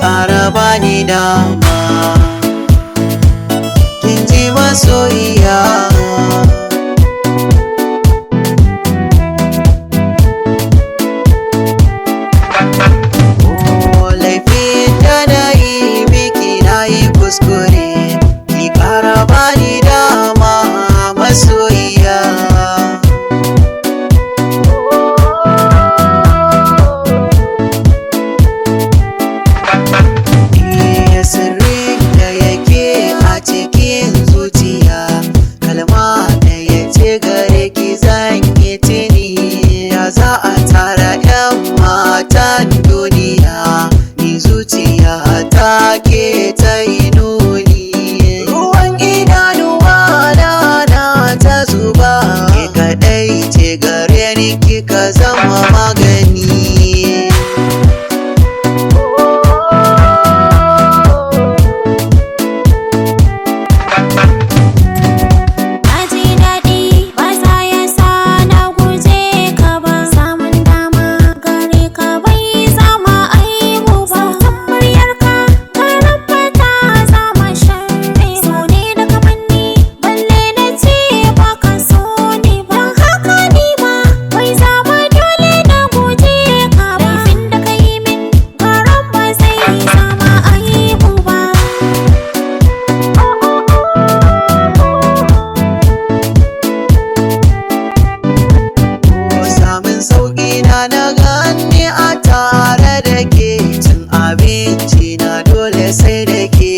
ƙara bani dama. Kin ji masoyiya. Laifin da na yi miki na yi kuskure, ki ƙara bani dama masoyiya. Sirrin da yake a cikin zuciya, kalma da ya ce gare ki zan yi tuni. Ya za a tara 'yan matan duniya, ni zuciya ta ke ta yi nuni. Ruwan idanuwa na ta zuba, ke kaɗai ce gare ni kika zama magani. Na gani a tare da ke, cin abinci na dole sai da ke.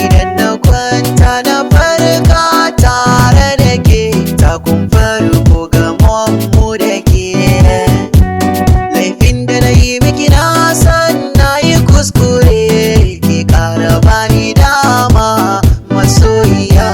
Idan na kwanta na farka tare da ke, takun farko gamon mu da ke. Laifin da na yi miki na san na yi kuskure, ki ƙara bani dama masoyiya.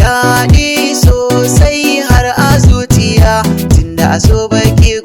Daɗi sosai har a zuciya, tunda a so baki